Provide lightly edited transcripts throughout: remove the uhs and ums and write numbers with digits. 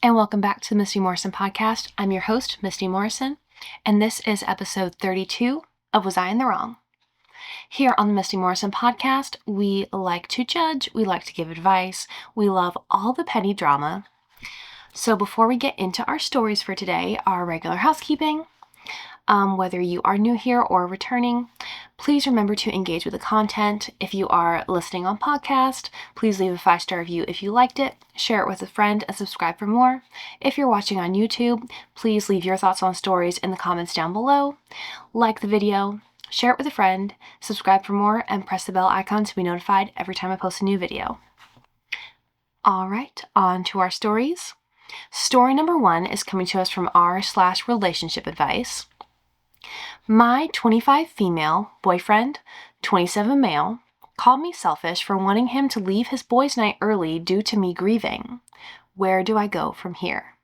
And welcome back to the Misty Morrison podcast. I'm your host, Misty Morrison, and this is episode 32 of Was I in the Wrong? Here on the Misty Morrison podcast, we like to judge, we like to give advice, we love all the petty drama. So before we get into our stories for today, our regular housekeeping, whether you are new here or returning, please remember to engage with the content. If you are listening on podcast, please leave a 5-star review if you liked it, share it with a friend, and subscribe for more. If you're watching on YouTube, please leave your thoughts on stories in the comments down below. Like the video, share it with a friend, subscribe for more, and press the bell icon to be notified every time I post a new video. All right, on to our stories. Story number 1 is coming to us from r/relationship advice. My 25 female boyfriend, 27 male, called me selfish for wanting him to leave his boys' night early due to me grieving. Where do I go from here?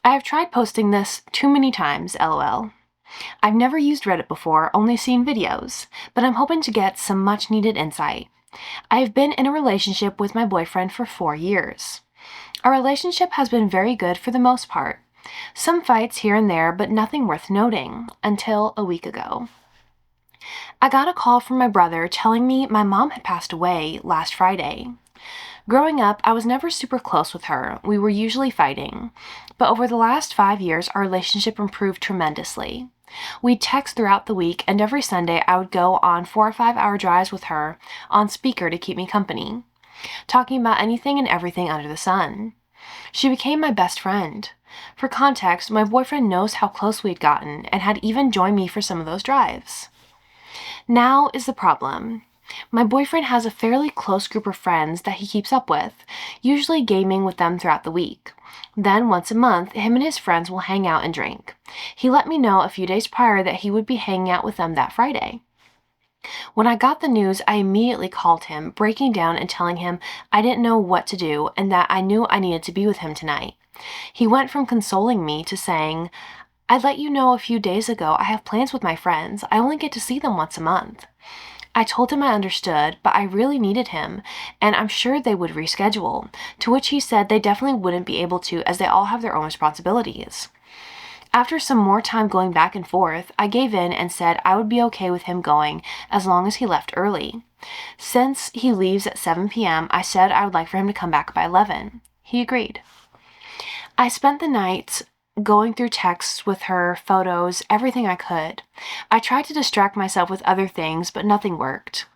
I have tried posting this too many times, lol. I've never used Reddit before, only seen videos, but I'm hoping to get some much needed insight. I have been in a relationship with my boyfriend for 4 years. Our relationship has been very good for the most part. Some fights here and there, but nothing worth noting, until a week ago. I got a call from my brother telling me my mom had passed away last Friday. Growing up, I was never super close with her. We were usually fighting. But over the last 5 years, our relationship improved tremendously. We'd text throughout the week, and every Sunday I would go on 4 or 5 hour drives with her on speaker to keep me company, talking about anything and everything under the sun. She became my best friend. For context, my boyfriend knows how close we'd gotten and had even joined me for some of those drives. Now is the problem. My boyfriend has a fairly close group of friends that he keeps up with, usually gaming with them throughout the week. Then once a month, him and his friends will hang out and drink. He let me know a few days prior that he would be hanging out with them that Friday. When I got the news, I immediately called him, breaking down and telling him I didn't know what to do and that I knew I needed to be with him tonight. He went from consoling me to saying, "I let you know a few days ago I have plans with my friends. I only get to see them once a month." I told him I understood, but I really needed him, and I'm sure they would reschedule, to which he said they definitely wouldn't be able to as they all have their own responsibilities. After some more time going back and forth, I gave in and said I would be okay with him going as long as he left early. Since he leaves at 7 p.m., I said I would like for him to come back by 11. He agreed. I spent the night going through texts with her, photos, everything I could. I tried to distract myself with other things, but nothing worked.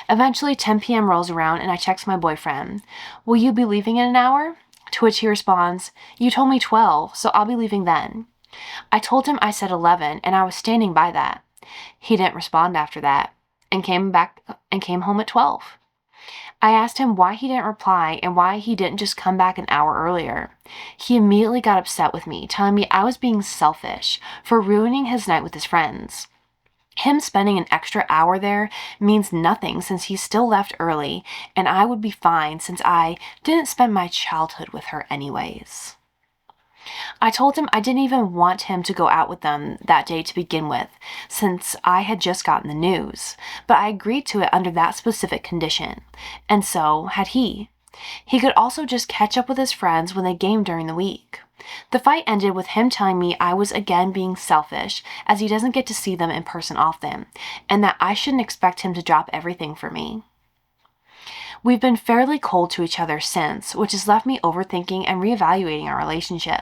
Eventually, 10 p.m. rolls around and I text my boyfriend, "Will you be leaving in an hour?" To which he responds, "You told me 12, so I'll be leaving then." I told him I said 11, and I was standing by that. He didn't respond after that, and came home at 12. I asked him why he didn't reply and why he didn't just come back an hour earlier. He immediately got upset with me, telling me I was being selfish for ruining his night with his friends. Him spending an extra hour there means nothing since he still left early, and I would be fine since I didn't spend my childhood with her anyways. I told him I didn't even want him to go out with them that day to begin with, since I had just gotten the news, but I agreed to it under that specific condition, and so had he. He could also just catch up with his friends when they gamed during the week. The fight ended with him telling me I was again being selfish, as he doesn't get to see them in person often, and that I shouldn't expect him to drop everything for me. We've been fairly cold to each other since, which has left me overthinking and reevaluating our relationship.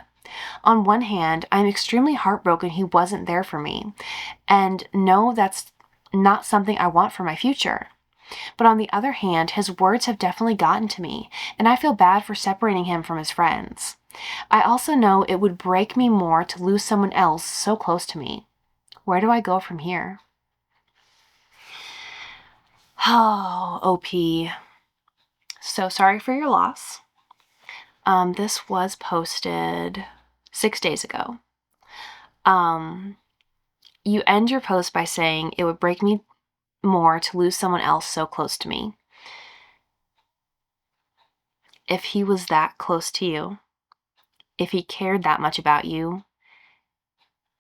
On one hand, I'm extremely heartbroken he wasn't there for me, and no, that's not something I want for my future. But on the other hand, his words have definitely gotten to me, and I feel bad for separating him from his friends. I also know it would break me more to lose someone else so close to me. Where do I go from here? Oh, OP. So sorry for your loss. This was posted 6 days ago. You end your post by saying it would break me more to lose someone else so close to me. If he was that close to you, if he cared that much about you,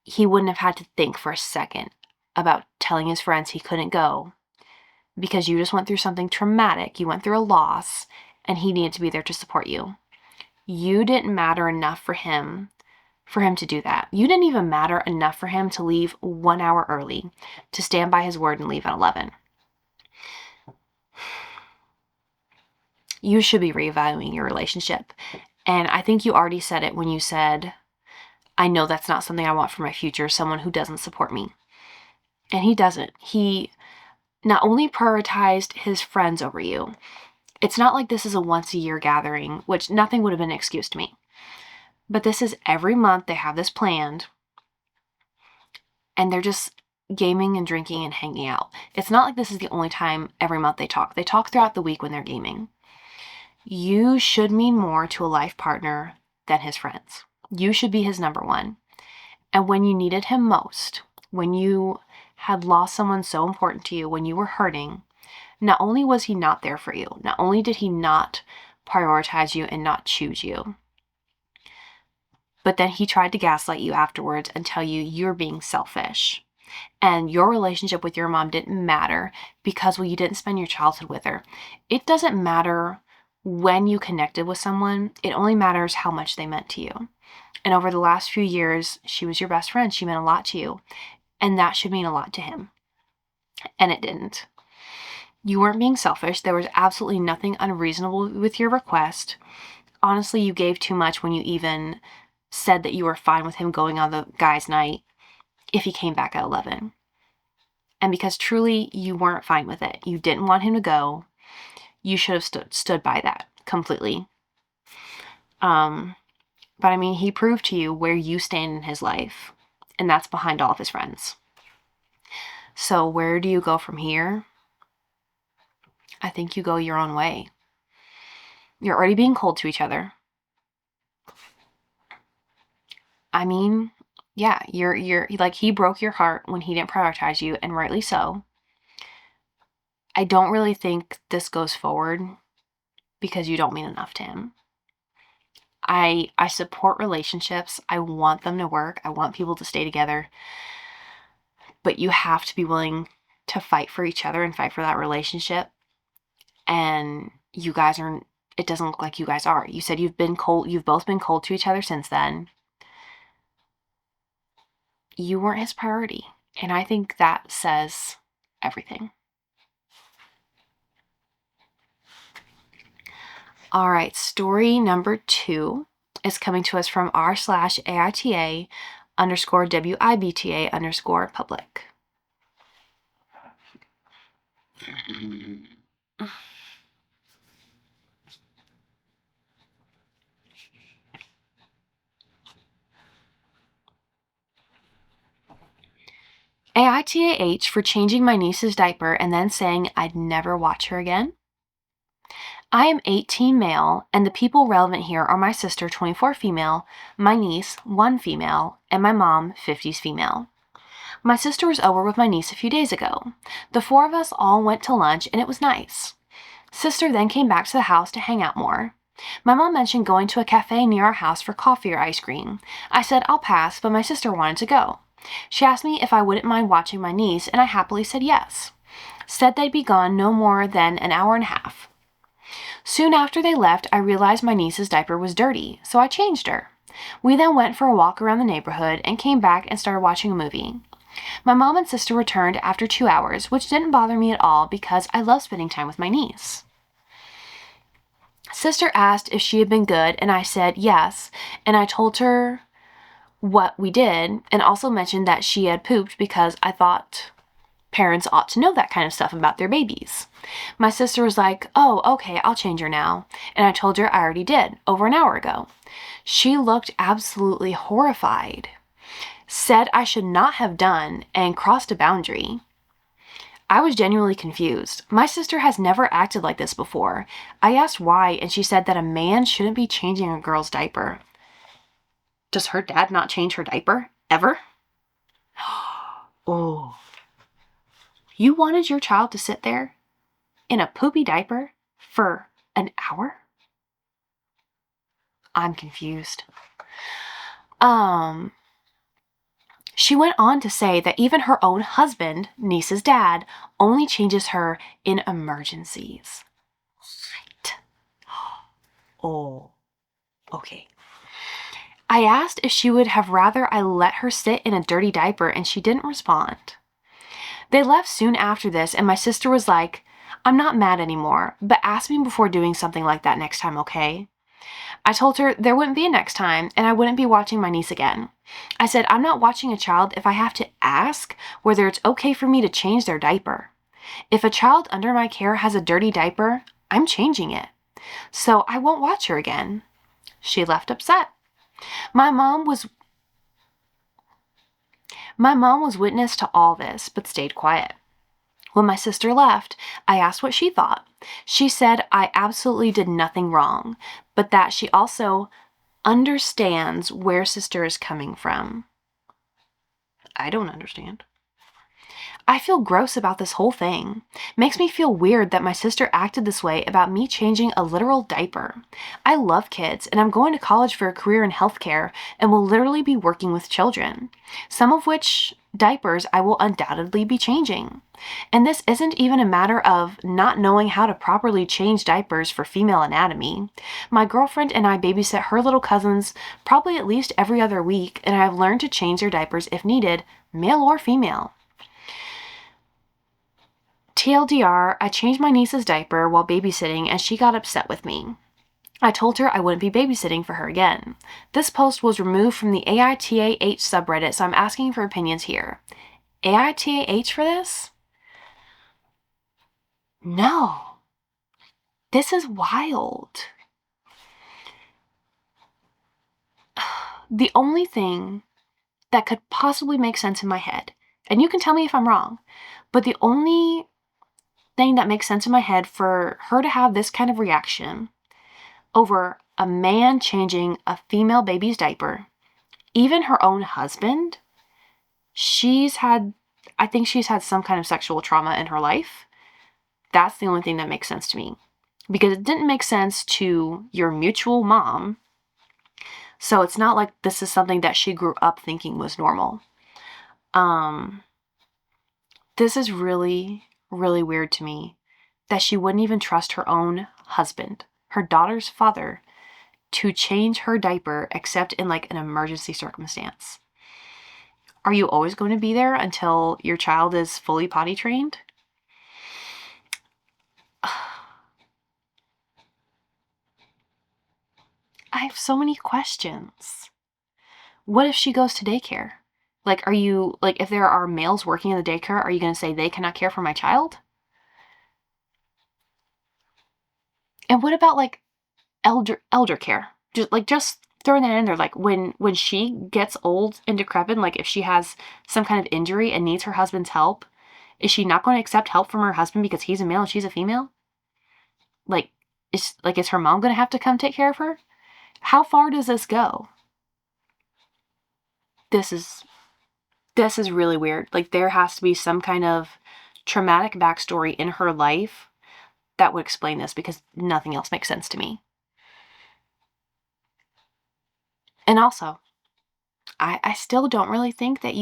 he wouldn't have had to think for a second about telling his friends he couldn't go because you just went through something traumatic. You went through a loss and he needed to be there to support you. You didn't matter enough for him to do that. You didn't even matter enough for him to leave 1 hour early, to stand by his word and leave at 11. You should be reevaluating your relationship. And I think you already said it when you said, I know that's not something I want for my future, someone who doesn't support me. And he doesn't. He not only prioritized his friends over you, it's not like this is a once a year gathering, which nothing would have been an excuse to me. But this is every month they have this planned, and they're just gaming and drinking and hanging out. It's not like this is the only time every month they talk. They talk throughout the week when they're gaming. You should mean more to a life partner than his friends. You should be his number one. And when you needed him most, when you had lost someone so important to you, when you were hurting, not only was he not there for you, not only did he not prioritize you and not choose you, but then he tried to gaslight you afterwards and tell you you're being selfish. And your relationship with your mom didn't matter because, well, you didn't spend your childhood with her. It doesn't matter when you connected with someone. It only matters how much they meant to you. And over the last few years, she was your best friend. She meant a lot to you. And that should mean a lot to him. And it didn't. You weren't being selfish. There was absolutely nothing unreasonable with your request. Honestly, you gave too much when you even said that you were fine with him going on the guys' night if he came back at 11. And because truly you weren't fine with it, you didn't want him to go, you should have stood by that completely. But I mean, he proved to you where you stand in his life, and that's behind all of his friends. So where do you go from here? I think you go your own way. You're already being cold to each other. I mean, yeah, you're like, he broke your heart when he didn't prioritize you, and rightly so. I don't really think this goes forward because you don't mean enough to him. I support relationships. I want them to work. I want people to stay together. But you have to be willing to fight for each other and fight for that relationship. And you guys aren't, it doesn't look like you guys are. You said you've both been cold to each other since then. You weren't his priority. And I think that says everything. All right, story number 2 is coming to us from r/AITA_WIBTA_public. AITAH for changing my niece's diaper and then saying I'd never watch her again. I am 18 male, and the people relevant here are my sister, 24 female, my niece, 1 female, and my mom, 50s female. My sister was over with my niece a few days ago. The 4 of us all went to lunch, and it was nice. Sister then came back to the house to hang out more. My mom mentioned going to a cafe near our house for coffee or ice cream. I said I'll pass, but my sister wanted to go. She asked me if I wouldn't mind watching my niece, and I happily said yes. Said they'd be gone no more than an hour and a half. Soon after they left, I realized my niece's diaper was dirty, so I changed her. We then went for a walk around the neighborhood and came back and started watching a movie. My mom and sister returned after 2 hours, which didn't bother me at all because I love spending time with my niece. Sister asked if she had been good, and I said yes, and I told her what we did and also mentioned that she had pooped because I thought parents ought to know that kind of stuff about their babies. My sister was like, oh, okay, I'll change her now. And I told her I already did, over an hour ago. She looked absolutely horrified, said I should not have done, and crossed a boundary. I was genuinely confused. My sister has never acted like this before. I asked why, and she said that a man shouldn't be changing a girl's diaper. Does her dad not change her diaper? Ever? Oh. You wanted your child to sit there in a poopy diaper for an hour? I'm confused. She went on to say that even her own husband, niece's dad, only changes her in emergencies. What? Oh. Okay. I asked if she would have rather I let her sit in a dirty diaper, and she didn't respond. They left soon after this, and my sister was like, I'm not mad anymore, but ask me before doing something like that next time, okay? I told her there wouldn't be a next time, and I wouldn't be watching my niece again. I said, I'm not watching a child if I have to ask whether it's okay for me to change their diaper. If a child under my care has a dirty diaper, I'm changing it. So I won't watch her again. She left upset. My mom was witness to all this, but stayed quiet. When my sister left, I asked what she thought. She said I absolutely did nothing wrong, but that she also understands where sister is coming from. I don't understand. I feel gross about this whole thing. Makes me feel weird that my sister acted this way about me changing a literal diaper. I love kids, and I'm going to college for a career in healthcare and will literally be working with children, some of which diapers I will undoubtedly be changing. And this isn't even a matter of not knowing how to properly change diapers for female anatomy. My girlfriend and I babysit her little cousins probably at least every other week, and I have learned to change their diapers if needed, male or female. TLDR, I changed my niece's diaper while babysitting and she got upset with me. I told her I wouldn't be babysitting for her again. This post was removed from the AITA-H subreddit, so I'm asking for opinions here. AITA-H for this? No. This is wild. The only thing that could possibly make sense in my head, and you can tell me if I'm wrong, but the only thing that makes sense in my head for her to have this kind of reaction over a man changing a female baby's diaper, even her own husband, I think she's had some kind of sexual trauma in her life. That's the only thing that makes sense to me. Because it didn't make sense to your mutual mom. So it's not like this is something that she grew up thinking was normal. This is really, really weird to me that she wouldn't even trust her own husband, her daughter's father, to change her diaper except in like an emergency circumstance. Are you always going to be there until your child is fully potty trained? I have so many questions. What if she goes to daycare? Like, if there are males working in the daycare, are you going to say they cannot care for my child? And what about like elder care? Just throwing that in there, like when she gets old and decrepit, like if she has some kind of injury and needs her husband's help, is she not going to accept help from her husband because he's a male and she's a female? Is her mom going to have to come take care of her? How far does this go? This is really weird. Like, there has to be some kind of traumatic backstory in her life that would explain this, because nothing else makes sense to me. And also, I still don't really think that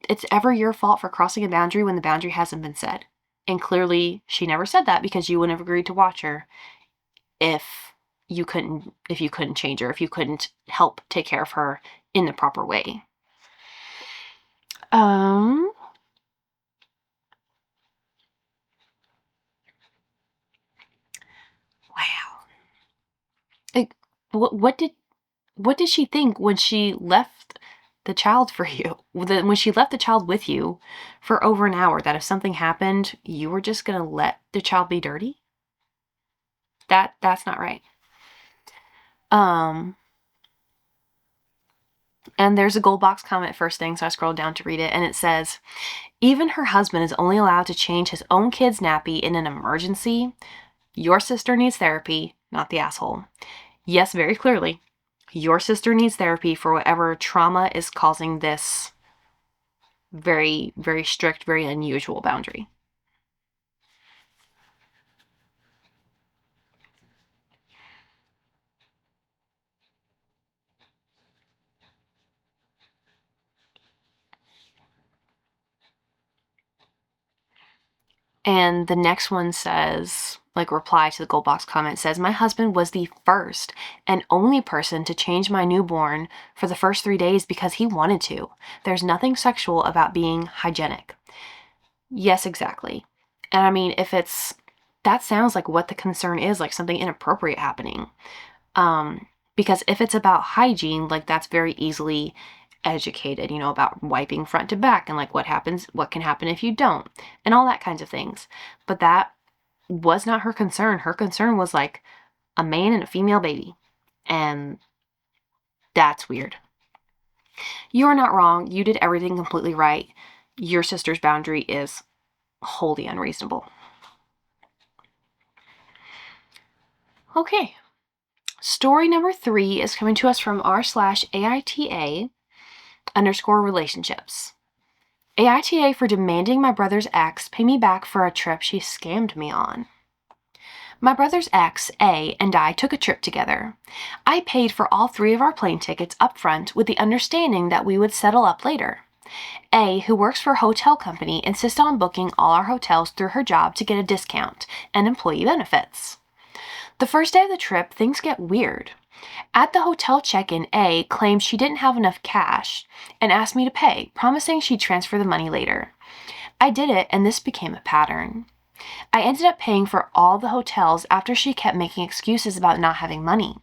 it's ever your fault for crossing a boundary when the boundary hasn't been set. And clearly, she never said that because you wouldn't have agreed to watch her if you couldn't change her, if you couldn't help take care of her in the proper way. Wow. Like, what did she think when she left the child for you? When she left the child with you for over an hour, that if something happened, you were just gonna let the child be dirty? That's not right. And there's a gold box comment first thing, so I scrolled down to read it, and it says, even her husband is only allowed to change his own kid's nappy in an emergency. Your sister needs therapy, not the asshole. Yes, very clearly. Your sister needs therapy for whatever trauma is causing this very, very strict, very unusual boundary. And the next one says, like, reply to the gold box comment says, my husband was the first and only person to change my newborn for the first 3 days because he wanted to. There's nothing sexual about being hygienic. Yes, exactly. And I mean, that sounds like what the concern is, like something inappropriate happening. Because if it's about hygiene, like that's very easily educated, about wiping front to back and like what can happen if you don't, and all that kinds of things. But that was not her concern. Her concern was like a man and a female baby. And that's weird. You are not wrong. You did everything completely right. Your sister's boundary is wholly unreasonable. Okay. Story number 3 is coming to us from r/AITA_relationships. AITA for demanding my brother's ex pay me back for a trip she scammed me on. My brother's ex, A, and I took a trip together. I paid for all 3 of our plane tickets up front with the understanding that we would settle up later. A, who works for a hotel company, insisted on booking all our hotels through her job to get a discount and employee benefits. The first day of the trip, things get weird. At the hotel check-in, A claimed she didn't have enough cash and asked me to pay, promising she'd transfer the money later. I did it, and this became a pattern. I ended up paying for all the hotels after she kept making excuses about not having money.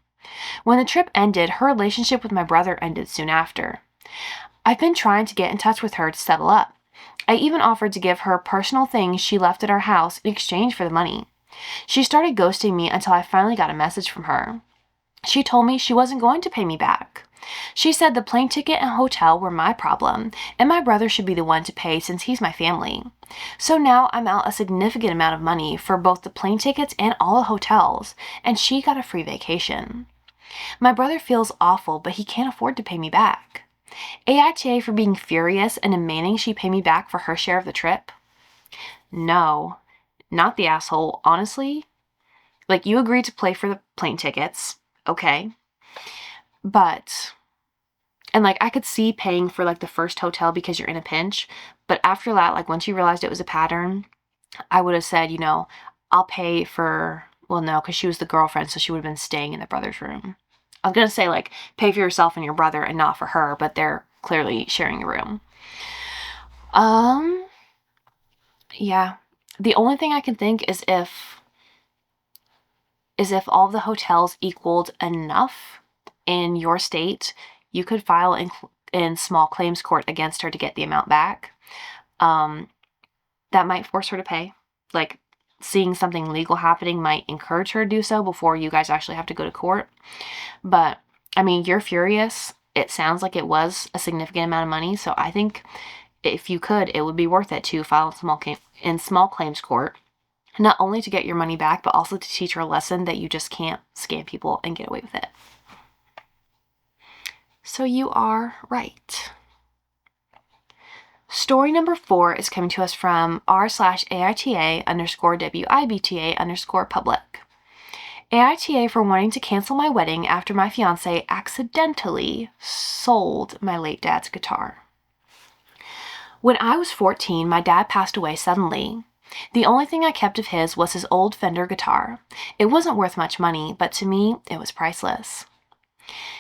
When the trip ended, her relationship with my brother ended soon after. I've been trying to get in touch with her to settle up. I even offered to give her personal things she left at our house in exchange for the money. She started ghosting me until I finally got a message from her. She told me she wasn't going to pay me back. She said the plane ticket and hotel were my problem, and my brother should be the one to pay since he's my family. So now I'm out a significant amount of money for both the plane tickets and all the hotels, and she got a free vacation. My brother feels awful, but he can't afford to pay me back. AITA for being furious and demanding she pay me back for her share of the trip? No, not the asshole, honestly. Like, you agreed to pay for the plane tickets, okay? But, and like, I could see paying for like the first hotel because you're in a pinch, but after that, like once you realized it was a pattern, I would have said, I'll pay for, well, no, because she was the girlfriend, so she would have been staying in the brother's room. I was going to say, like, pay for yourself and your brother and not for her, but they're clearly sharing a room. Yeah. The only thing I can think is if all the hotels equaled enough in your state, you could file in small claims court against her to get the amount back. That might force her to pay. Like, seeing something legal happening might encourage her to do so before you guys actually have to go to court. But, I mean, you're furious. It sounds like it was a significant amount of money, so I think if you could, it would be worth it to file in small claims court, not only to get your money back, but also to teach her a lesson that you just can't scam people and get away with it. So you are right. Story number 4 is coming to us from r/AITA_WIBTA_public. AITA for wanting to cancel my wedding after my fiance accidentally sold my late dad's guitar. When I was 14, my dad passed away suddenly. The only thing I kept of his was his old Fender guitar. It wasn't worth much money, but to me, it was priceless.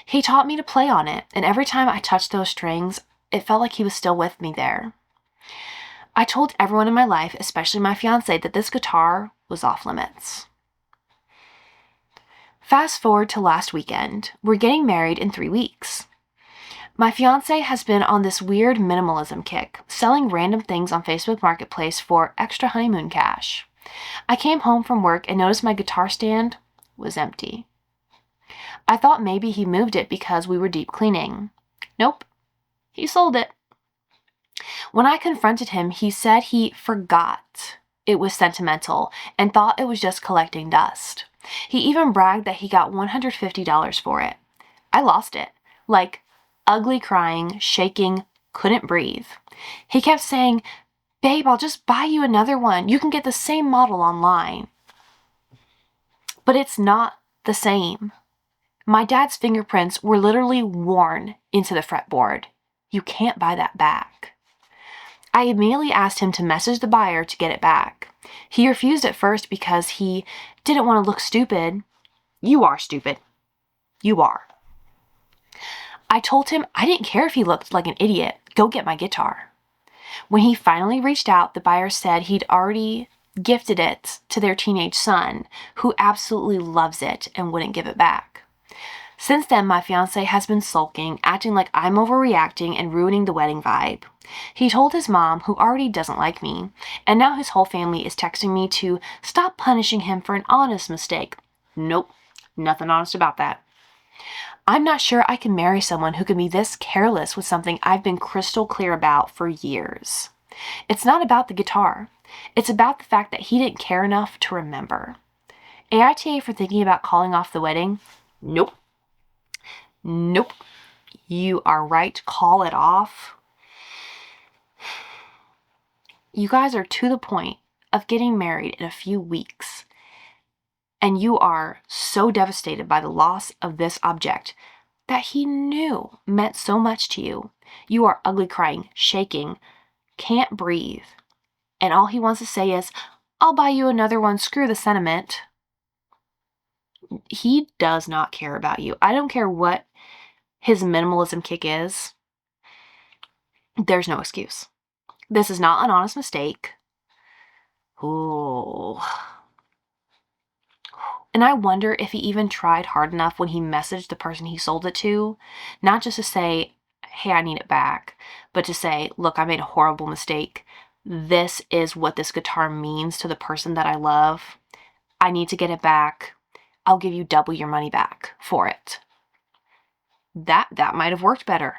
He taught me to play on it, and every time I touched those strings, it felt like he was still with me there. I told everyone in my life, especially my fiance, that this guitar was off limits. Fast forward to last weekend. We're getting married in 3 weeks. My fiance has been on this weird minimalism kick, selling random things on Facebook Marketplace for extra honeymoon cash. I came home from work and noticed my guitar stand was empty. I thought maybe he moved it because we were deep cleaning. Nope, he sold it. When I confronted him, he said he forgot it was sentimental and thought it was just collecting dust. He even bragged that he got $150 for it. I lost it. Like, ugly crying, shaking, couldn't breathe. He kept saying, "Babe, I'll just buy you another one. You can get the same model online." But it's not the same. My dad's fingerprints were literally worn into the fretboard. You can't buy that back. I immediately asked him to message the buyer to get it back. He refused at first because he didn't want to look stupid. You are stupid. You are. I told him I didn't care if he looked like an idiot. Go get my guitar. When he finally reached out, the buyer said he'd already gifted it to their teenage son, who absolutely loves it and wouldn't give it back. Since then, my fiancé has been sulking, acting like I'm overreacting and ruining the wedding vibe. He told his mom, who already doesn't like me, and now his whole family is texting me to stop punishing him for an honest mistake. Nope, nothing honest about that. I'm not sure I can marry someone who can be this careless with something I've been crystal clear about for years. It's not about the guitar. It's about the fact that he didn't care enough to remember. AITA for thinking about calling off the wedding? Nope. Nope. You are right. Call it off. You guys are to the point of getting married in a few weeks, and you are so devastated by the loss of this object that he knew meant so much to you. You are ugly crying, shaking, can't breathe, and all he wants to say is, I'll buy you another one, screw the sentiment. He does not care about you. I don't care what his minimalism kick is. There's no excuse. This is not an honest mistake. Ooh. And I wonder if he even tried hard enough when he messaged the person he sold it to, not just to say, hey, I need it back, but to say, look, I made a horrible mistake. This is what this guitar means to the person that I love. I need to get it back. I'll give you double your money back for it. That might have worked better.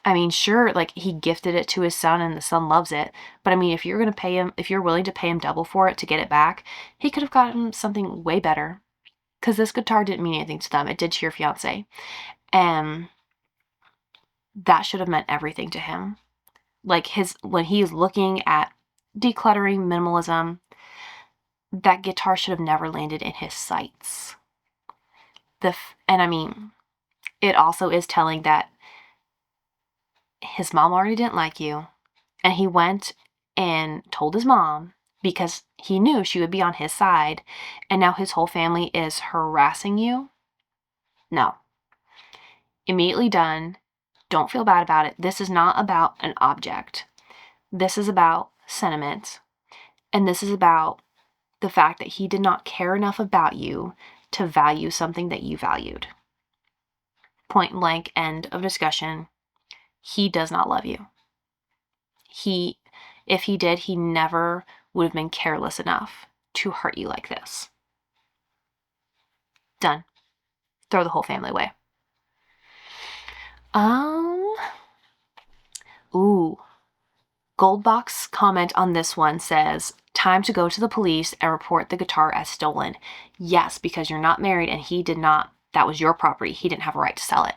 I mean, sure, like he gifted it to his son and the son loves it. But I mean, if you're willing to pay him double for it to get it back, he could have gotten something way better. Because this guitar didn't mean anything to them. It did to your fiance. And that should have meant everything to him. Like when he's looking at decluttering, minimalism, that guitar should have never landed in his sights. And I mean, it also is telling that his mom already didn't like you, and he went and told his mom because he knew she would be on his side, and now his whole family is harassing you. No. Immediately done. Don't feel bad about it. This is not about an object. This is about sentiment, and this is about the fact that he did not care enough about you to value something that you valued. Point blank, end of discussion. He does not love you. If he did, he never would have been careless enough to hurt you like this. Done. Throw the whole family away. Gold box comment on this one says, time to go to the police and report the guitar as stolen. Yes, because you're not married and he did not. That was your property. He didn't have a right to sell it.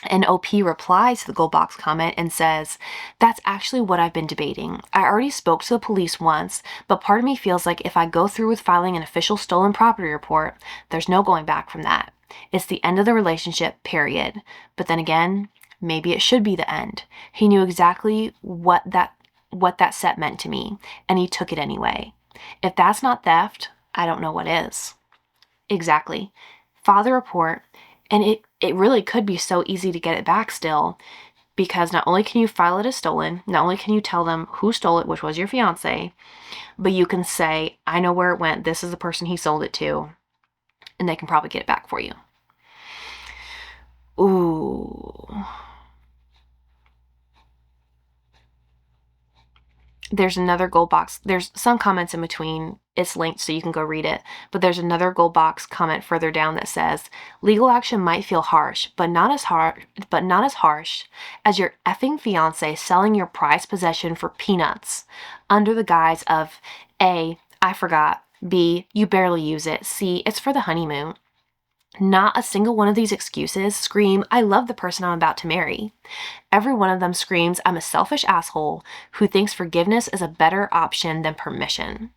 And OP replies to the gold box comment and says, that's actually what I've been debating. I already spoke to the police once, but part of me feels like if I go through with filing an official stolen property report, there's no going back from that. It's the end of the relationship, period. But then again, maybe it should be the end. He knew exactly what that set meant to me, and he took it anyway. If that's not theft, I don't know what is. Exactly. File the report, and it really could be so easy to get it back still, because not only can you file it as stolen, not only can you tell them who stole it, which was your fiance, but you can say, I know where it went, this is the person he sold it to, and they can probably get it back for you. Ooh. There's another gold box. There's some comments in between. It's linked so you can go read it. But there's another gold box comment further down that says, legal action might feel harsh, but not as harsh as your effing fiance selling your prized possession for peanuts under the guise of A, I forgot, B, you barely use it, C, it's for the honeymoon. Not a single one of these excuses scream, I love the person I'm about to marry. Every one of them screams, I'm a selfish asshole who thinks forgiveness is a better option than permission.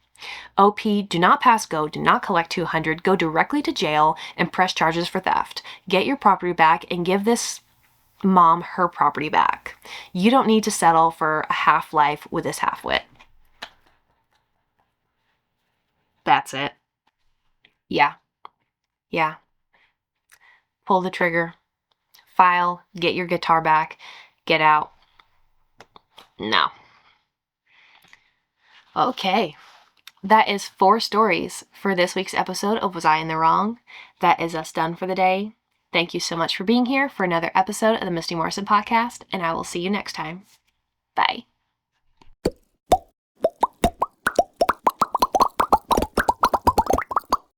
OP, do not pass go, do not collect 200, go directly to jail and press charges for theft. Get your property back and give this mom her property back. You don't need to settle for a half life with this half-wit. That's it. Yeah. Pull the trigger. File. Get your guitar back. Get out. No. Okay. That is 4 stories for this week's episode of Was I in the Wrong? That is us done for the day. Thank you so much for being here for another episode of the Misty Morrison podcast, and I will see you next time. Bye.